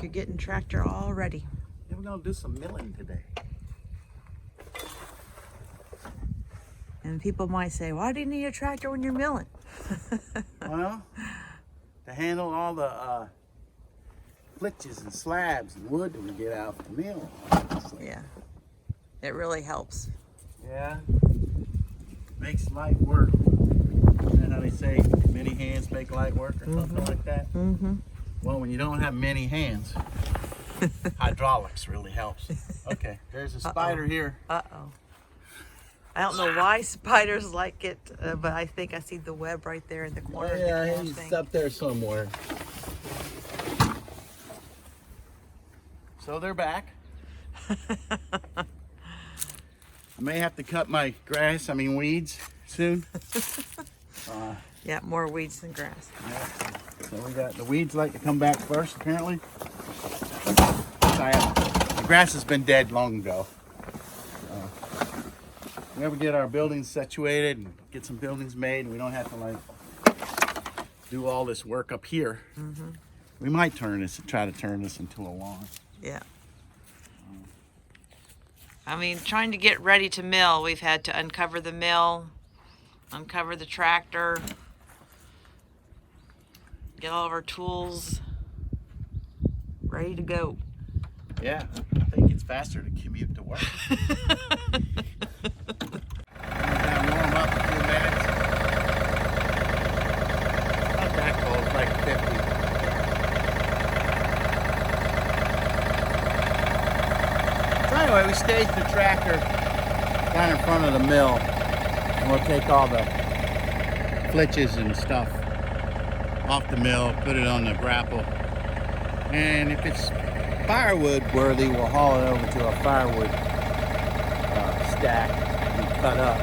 you're getting tractor all ready. Yeah, we're gonna do some milling today. And people might say, why do you need a tractor when you're milling? Well, to handle all the flitches and slabs and wood that we get out of the mill. Yeah, it really helps. Yeah, makes light work. Isn't that how they say, many hands make light work or something like that? Mm-hmm. Well, when you don't have many hands, hydraulics really helps. Okay, there's a spider here. Uh-oh. I don't know why spiders like it, but I think I see the web right there in the corner of the Yeah, camera he's thing. up there somewhere. So they're back. I may have to cut my weeds soon. Yeah, more weeds than grass. Yeah. So we got the weeds like to come back first, apparently. The grass has been dead long ago. We ever get our buildings situated and get some buildings made, and we don't have to like do all this work up here. Mm-hmm. We might try to turn this into a lawn. Yeah. I mean, trying to get ready to mill, we've had to uncover the mill, uncover the tractor, get all of our tools ready to go. Yeah, I think it's faster to commute to work. Warm up a few minutes. Not that cold, it's like 50. So anyway, we staged the tractor down in front of the mill, and we'll take all the flitches and stuff off the mill, put it on the grapple, and if it's firewood worthy, we'll haul it over to a firewood stack and cut up.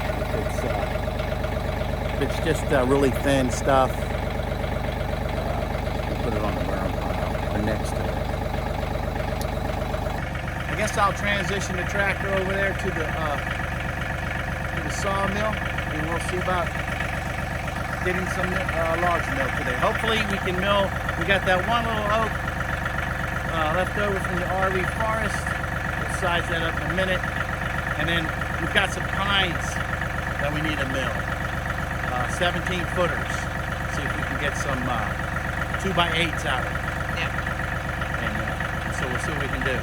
If it's just really thin stuff, we'll put it on the burn pile or next to it. I guess I'll transition the tractor over there to the sawmill, and we'll see about getting some large mill today. Hopefully we can mill. We got that one little oak left over from the RV forest. We'll size that up in a minute. And then we've got some pines that we need to mill. 17 footers. See if we can get some 2x8s out of it. Yeah. And so we'll see what we can do.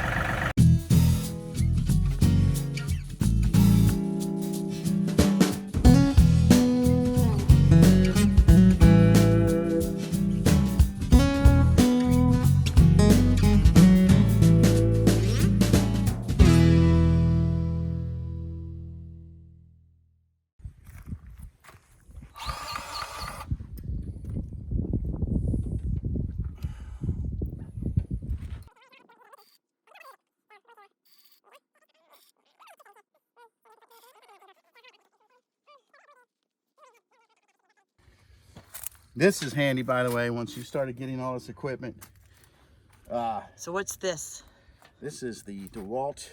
This is handy, by the way, once you started getting all this equipment. So what's this? This is the DeWalt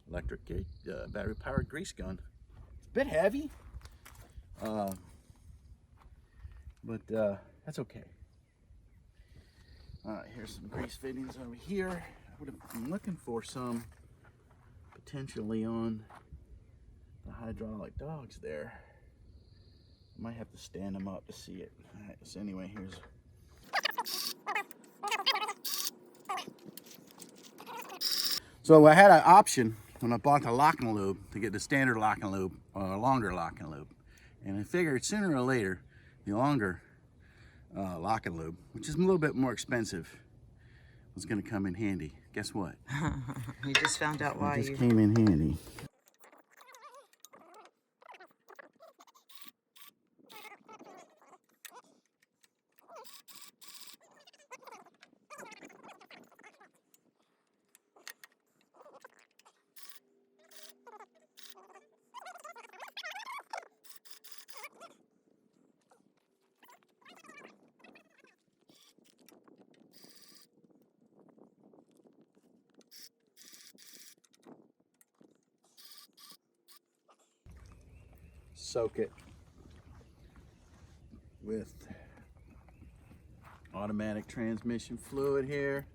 electric battery-powered grease gun. It's a bit heavy, but that's okay. All right, here's some grease fittings over here. I would have been looking for some potentially on the hydraulic dogs there. I might have to stand them up to see it. All right, so anyway, here's... So I had an option when I bought the locking lube to get the standard locking lube or a longer locking lube. And I figured sooner or later, the longer locking lube, which is a little bit more expensive, was gonna come in handy. Guess what? You just found out why it just came in handy. Soak it with Automatic transmission fluid here.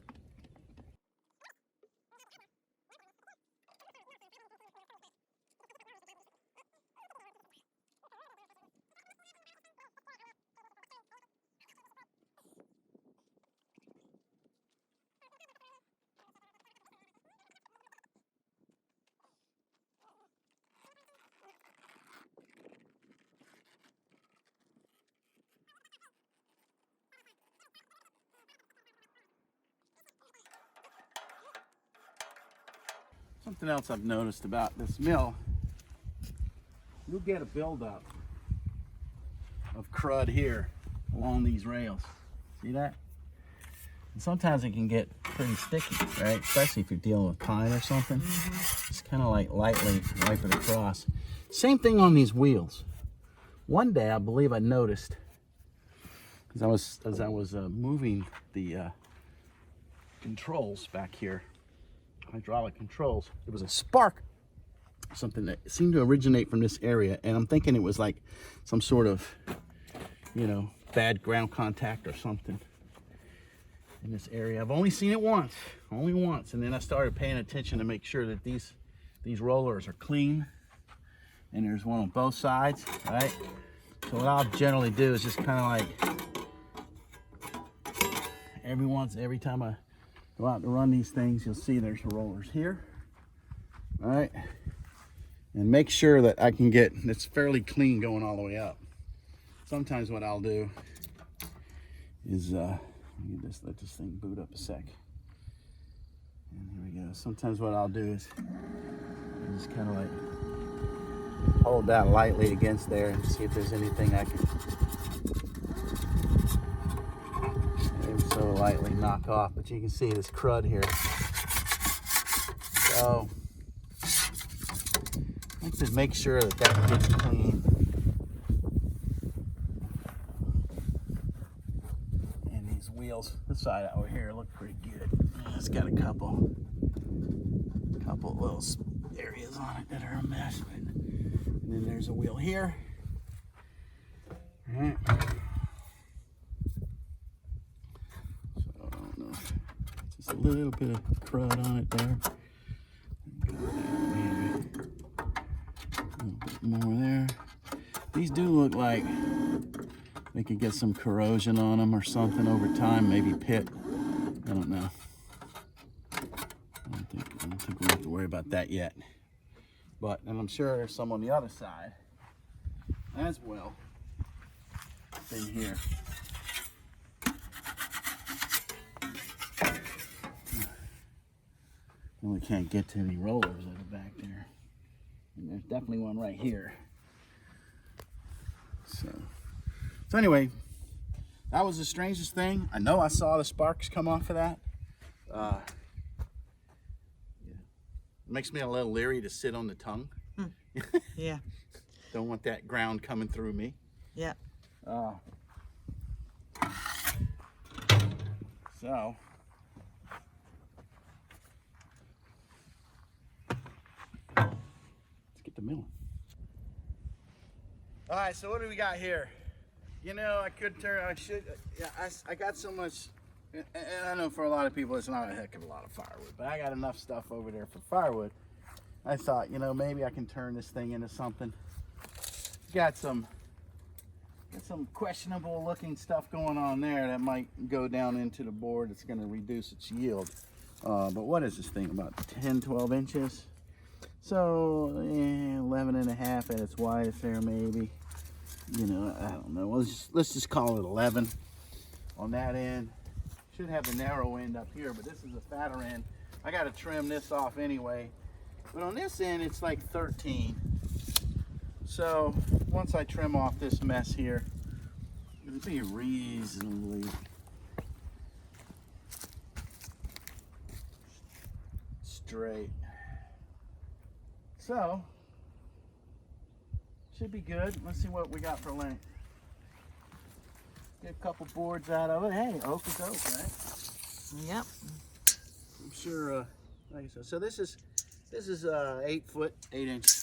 Something else I've noticed about this mill, you'll get a buildup of crud here along these rails. See that? And sometimes it can get pretty sticky, right? Especially if you're dealing with pine or something. Just kind of like lightly wipe it across. Same thing on these wheels. One day I believe I noticed, as I was moving the controls back here, hydraulic controls, there was a spark, something that seemed to originate from this area, and I'm thinking it was like some sort of, you know, bad ground contact or something in this area. I've only seen it once, and then I started paying attention to make sure that these rollers are clean, and there's one on both sides, right? So what I'll generally do is just kind of like every time I go out to run these things, you'll see there's rollers here, all right? And make sure that I can get it's fairly clean going all the way up. Sometimes what I'll do is let this thing boot up a sec. And here we go. Sometimes what I'll do is just kind of like hold that lightly against there and see if there's anything I can so lightly knock off. But you can see this crud here. So I like to make sure that that gets clean. And these wheels, this side over here, look pretty good. It's got a couple little areas on it that are a mess. And then there's a wheel here. All right. So I don't know, just a little bit of crud on it there. A little bit more there. These do look like they could get some corrosion on them or something over time, maybe pit. I don't know. I don't think we'll have to worry about that yet. But, and I'm sure there's some on the other side as well. In here. Well, we can't get to any rollers that are back there. And there's definitely one right here. So anyway, that was the strangest thing. I know I saw the sparks come off of that. Yeah. It makes me a little leery to sit on the tongue. Yeah. Don't want that ground coming through me. Yeah. So let's get the milling. All right, so what do we got here? You know, I got so much, and I know for a lot of people it's not a heck of a lot of firewood, but I got enough stuff over there for firewood. I thought, you know, maybe I can turn this thing into something. Got some questionable looking stuff going on there that might go down into the board. It's going to reduce its yield. But what is this thing, about 10-12 inches? So 11 and a half at its widest there, maybe. You know, I don't know. Let's just call it 11 on that end. Should have the narrow end up here, but this is a fatter end. I got to trim this off anyway. But on this end, it's like 13. So once I trim off this mess here, it'll be reasonably straight. So should be good. Let's see what we got for length. Get a couple boards out of it. Hey, oak is oak, right? Yep. I'm sure. Like I said, so this is 8 foot 8 inches.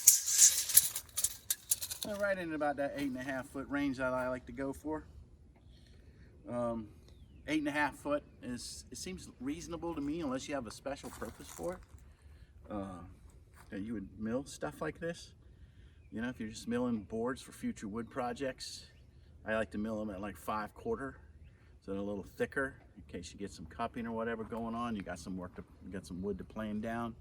Right in about that 8.5 foot range that I like to go for. 8.5 foot it seems reasonable to me, unless you have a special purpose for it. That you would mill stuff like this. You know, if you're just milling boards for future wood projects, I like to mill them at like 5/4, so they're a little thicker in case you get some cupping or whatever going on. You got some wood to plane down,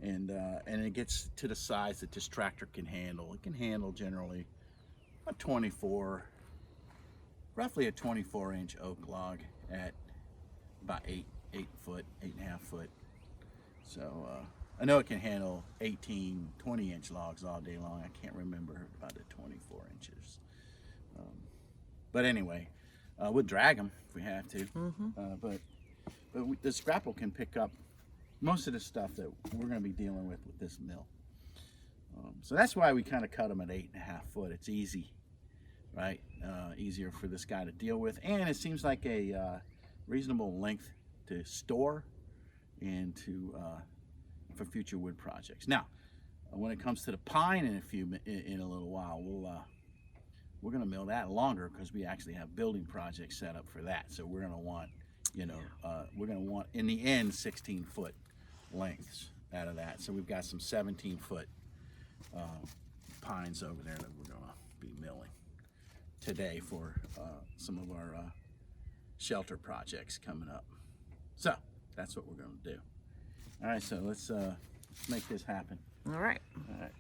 and it gets to the size that this tractor can handle. It can handle generally roughly a 24-inch oak log at about 8 foot, 8.5 foot. So I know it can handle 18, 20-inch logs all day long. I can't remember about the 24 inches. But anyway, we'll drag them if we have to. But the scrapple can pick up most of the stuff that we're going to be dealing with this mill. So that's why we kind of cut them at 8.5 foot. It's easy, right? Easier for this guy to deal with, and it seems like a reasonable length to store and to for future wood projects. Now, when it comes to the pine, in a little while, we're going to mill that longer because we actually have building projects set up for that. So we're going to want, we're going to want in the end 16-foot lengths out of that. So we've got some 17-foot pines over there that we're going to be milling today for some of our shelter projects coming up. So that's what we're going to do. All right, so let's make this happen. All right. All right.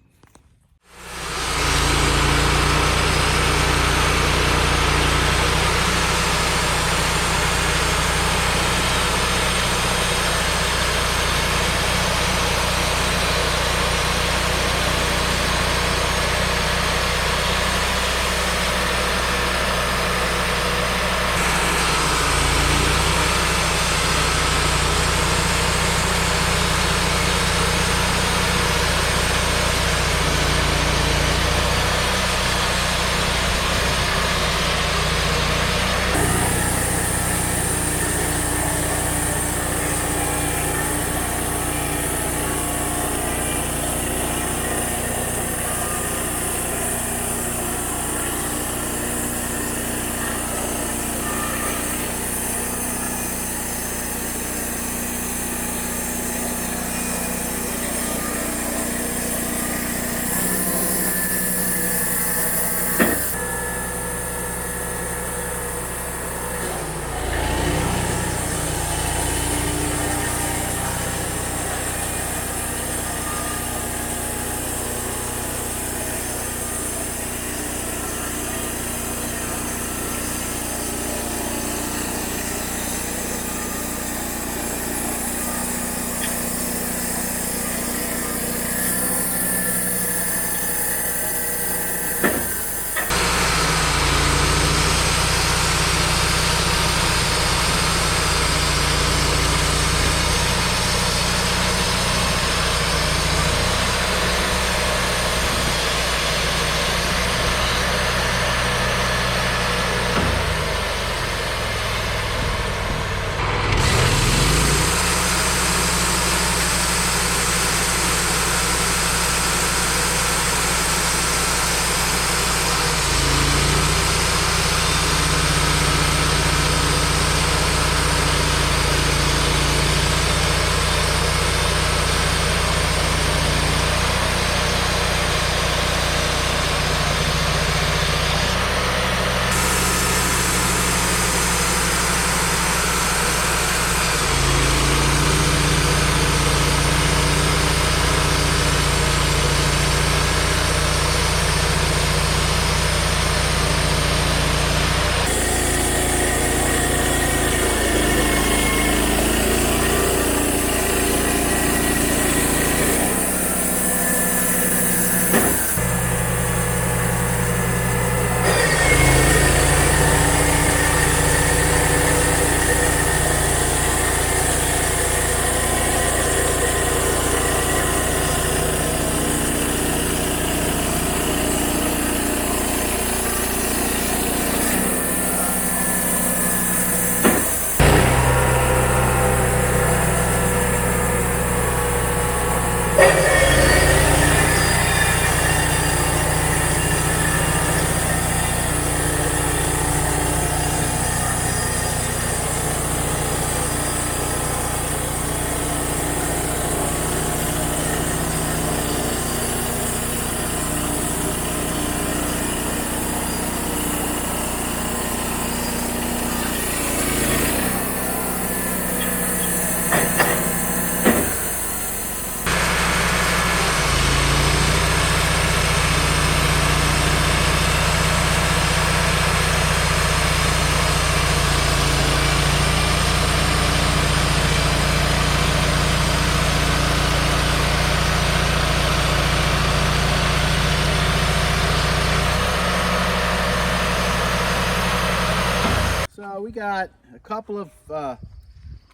a couple of,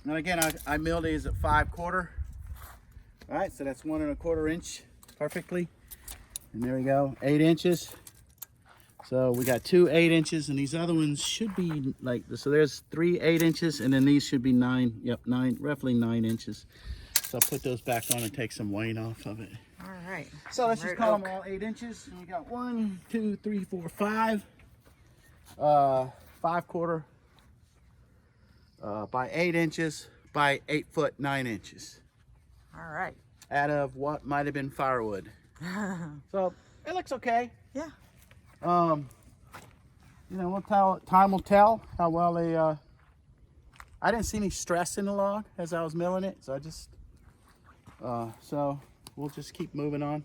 and again, I mill these at 5/4. All right, so that's 1 1/4 inch perfectly. And there we go, 8 inches. So we got 2 8 inches, and these other ones should be like this. So there's 3 8 inches, and then these should be 9, yep, 9, roughly 9 inches. So I'll put those back on and take some weight off of it. All right. So let's just Red call oak. them all 8 inches. And we got 1, 2, 3, 4, 5. 5/4 by 8 inches by 8 foot 9 inches. All right. Out of what might have been firewood. So it looks okay. Yeah. You know, time will tell how well they. I didn't see any stress in the log as I was milling it, so I just. So we'll just keep moving on.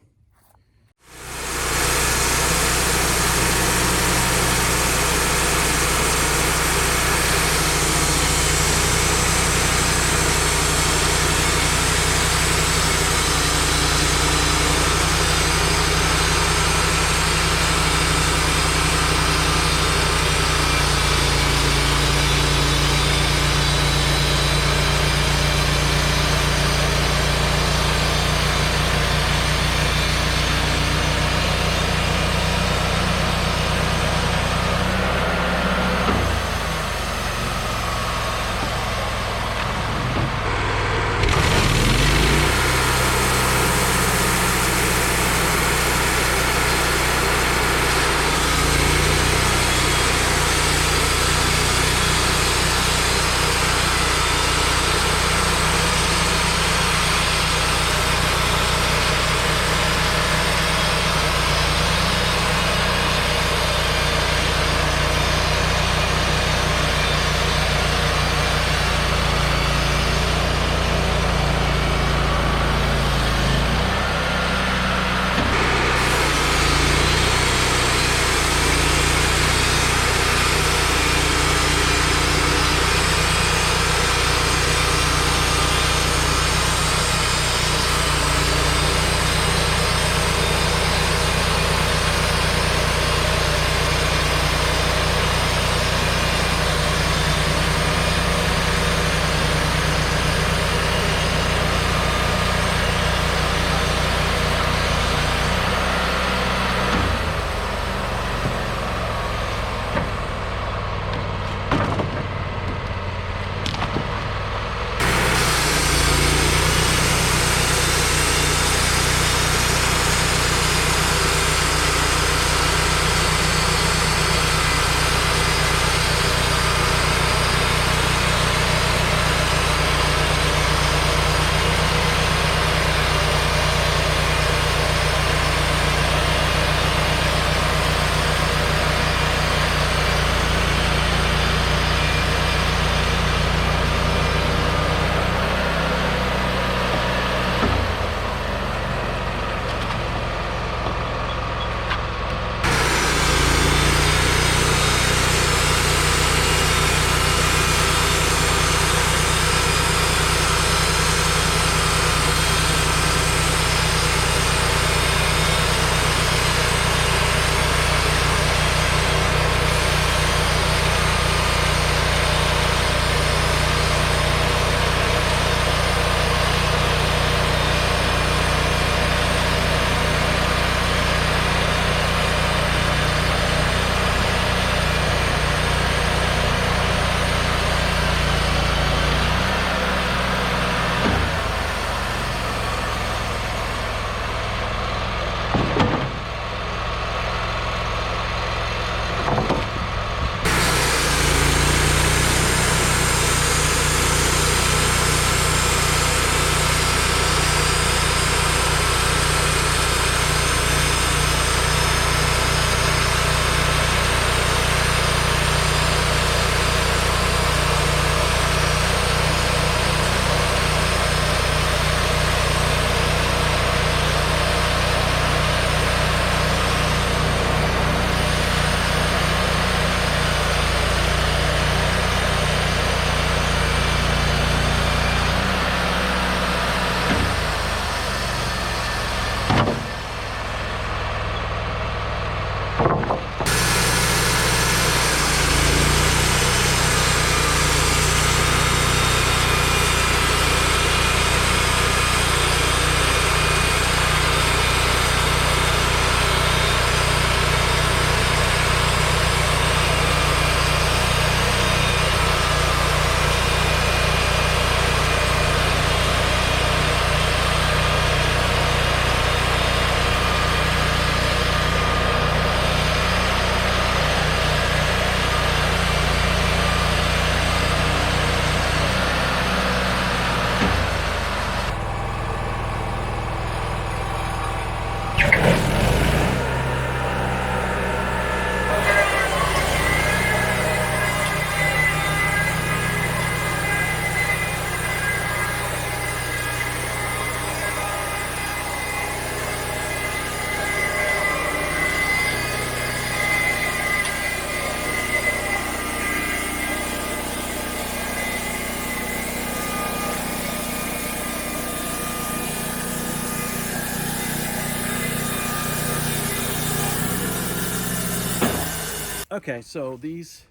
Okay, so these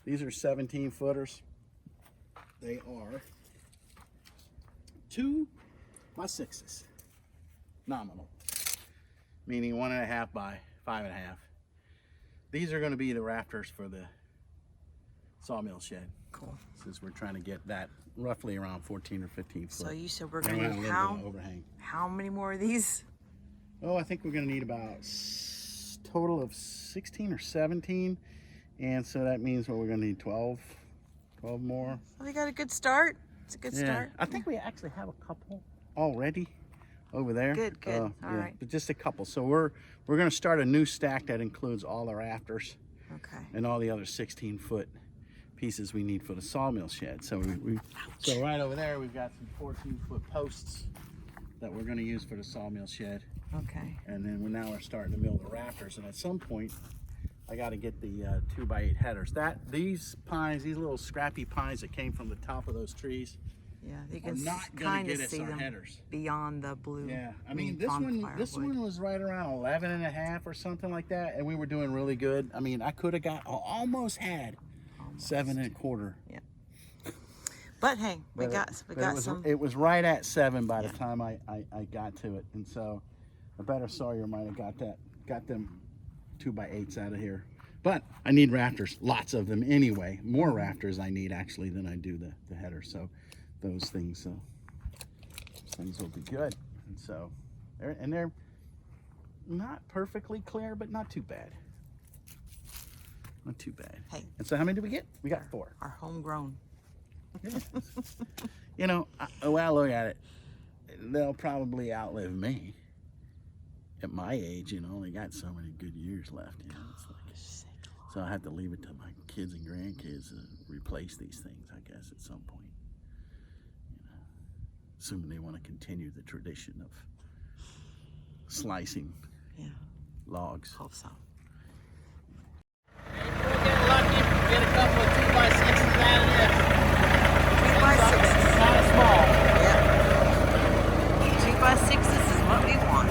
are 17 footers. They are 2 by 6s, nominal, meaning 1.5 by 5.5. These are going to be the rafters for the sawmill shed. Cool. Since we're trying to get that roughly around 14 or 15 foot. So you said we're going to need how many more of these? Oh, I think we're going to need about total of 16 or 17, and so that means we're going to need 12 more. Well, we got a good start. It's a good start. I think we actually have a couple already over there. Good. All right. But just a couple. So we're going to start a new stack that includes all the rafters. Okay. And all the other 16-foot pieces we need for the sawmill shed. So so right over there we've got some 14-foot posts that we're going to use for the sawmill shed. Okay. And then we're starting to mill the rafters. And at some point, I got to get the 2x8 headers. These pines, these little scrappy pines that came from the top of those trees, yeah, you can not kind of get us see our them headers beyond the blue. Yeah, I mean this one was right around 11.5 or something like that, and we were doing really good. I mean, I could have almost had 7.25. Yeah. But hey, we got some. It was right at 7 by the time I got to it, and so a better sawyer might have got them 2x8s out of here. But I need rafters, lots of them anyway. More rafters I need actually than I do the header. So those things will be good. And so they're not perfectly clear, but not too bad. Not too bad. Hey. And so how many did we get? We got 4. Our homegrown. Yeah. You know, the way I look at it, they'll probably outlive me. At my age, you know, only got so many good years left. You know, it's like, so I have to leave it to my kids and grandkids to replace these things, I guess, at some point. You know, assuming they want to continue the tradition of slicing logs. Hope so. We'll get lucky if we get a couple of 2x6s out of there. 2x6s. Kind of small. Yeah. 2x6s is what we want.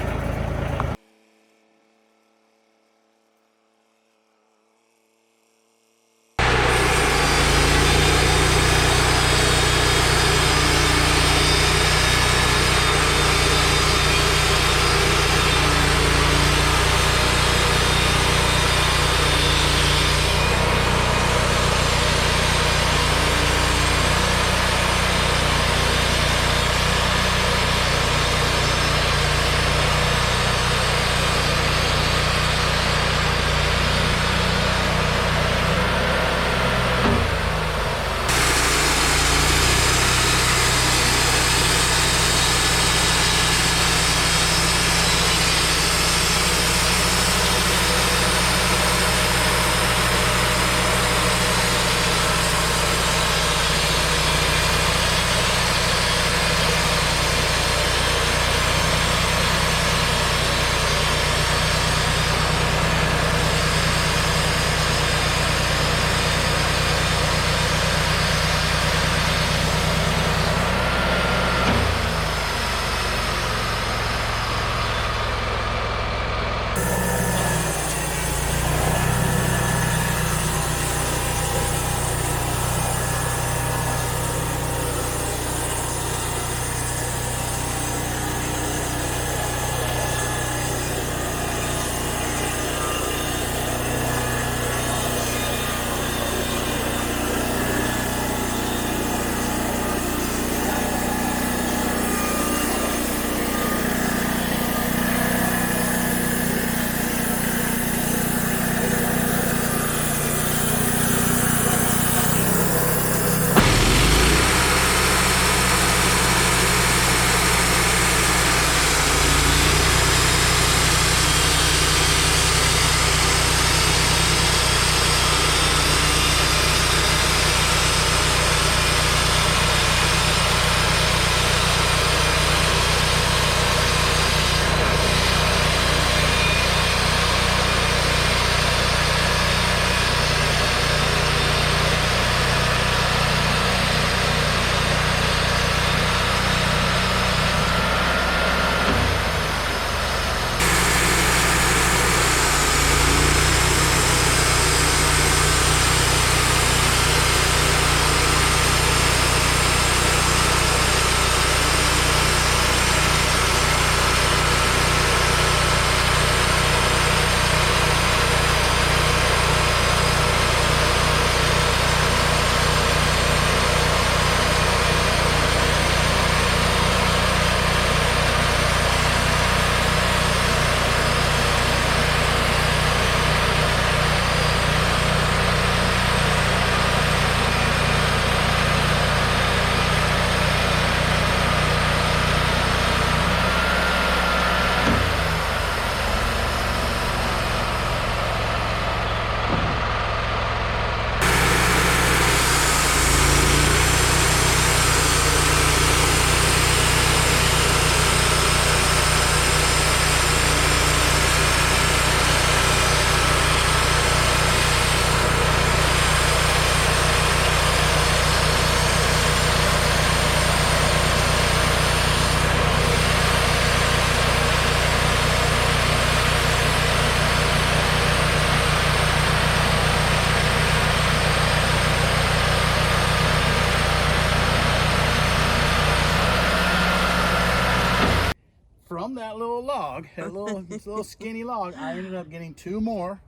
from that little log, that little skinny log, I ended up getting 2 more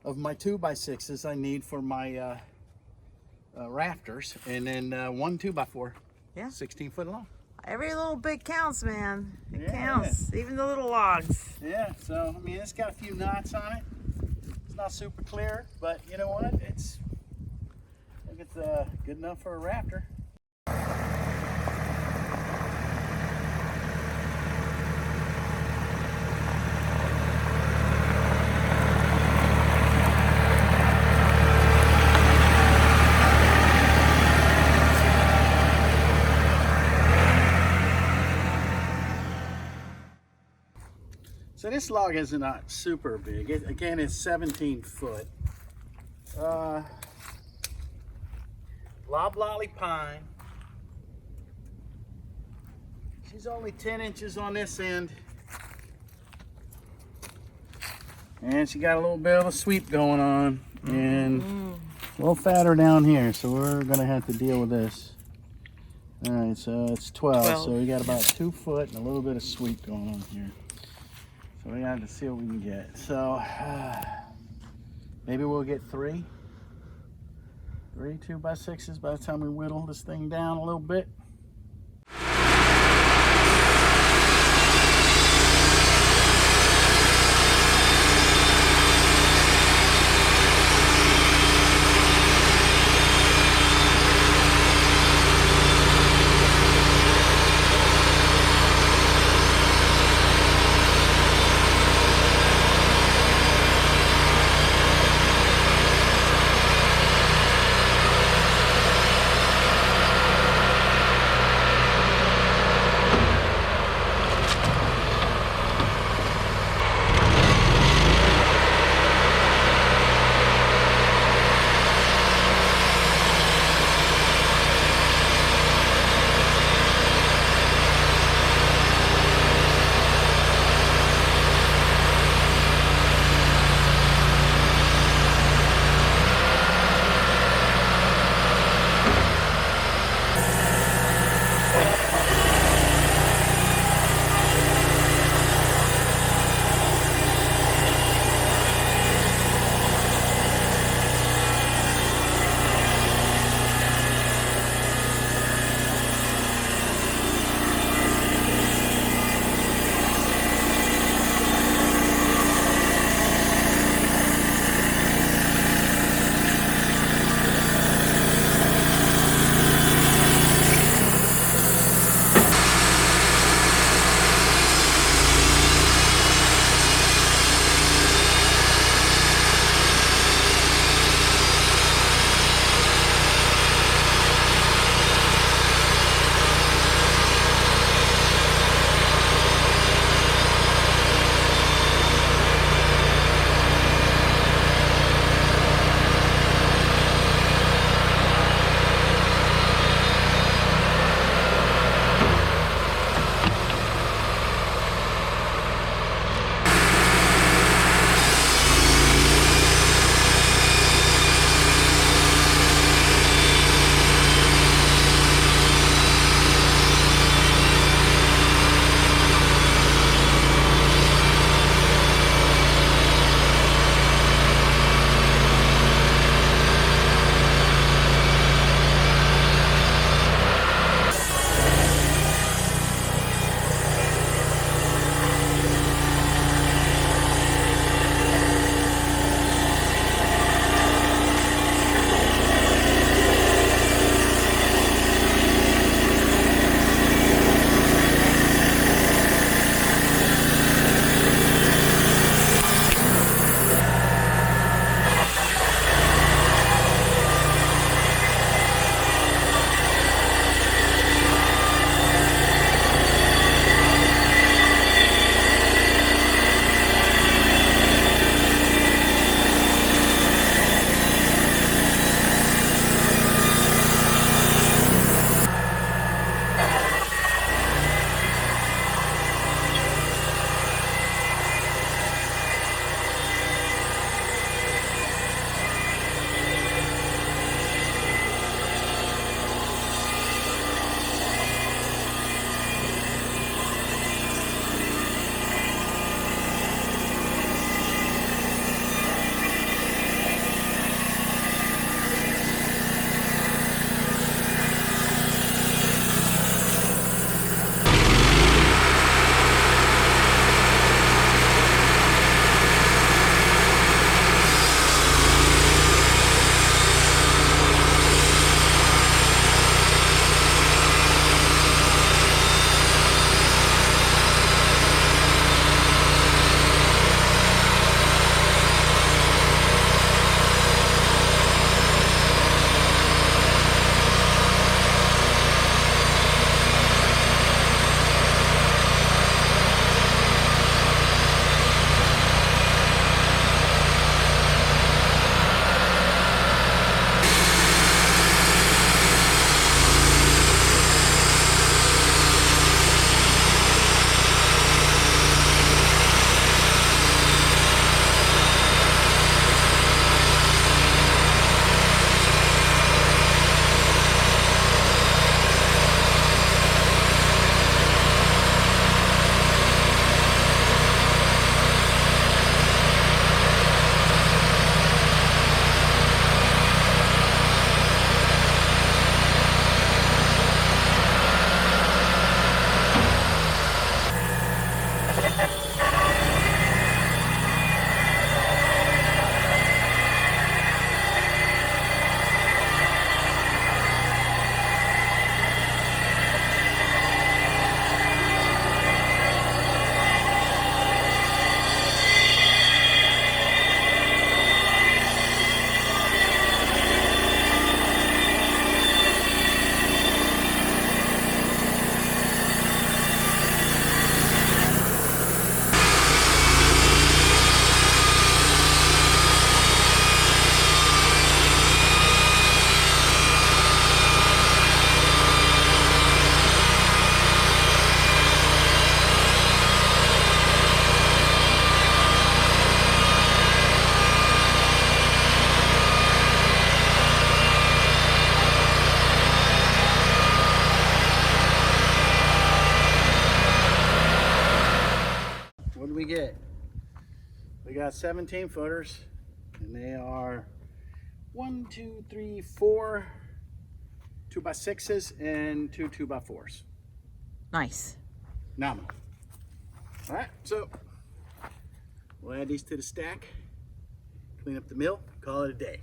of my 2x6s I need for my rafters, and then 1 2x4, Yeah. 16 foot long. Every little bit counts, man. It Yeah. counts. Even the little logs. Yeah, so I mean, it's got a few knots on it. It's not super clear, but you know what? I think it's good enough for a rafter. So this log is not super big. Again, it's 17 foot. Loblolly pine. She's only 10 inches on this end. And she got a little bit of a sweep going on. And a little fatter down here. So we're going to have to deal with this. All right, so it's 12. So we got about 2 foot and a little bit of sweep going on here. So we have to see what we can get. So maybe we'll get 3 2x6s by the time we whittle this thing down a little bit. it. We got 17 footers, and they are 1, 2, 3, 4 2x6s and 2 2x4s. Nice. Nominal. All right, so we'll add these to the stack, clean up the mill, call it a day.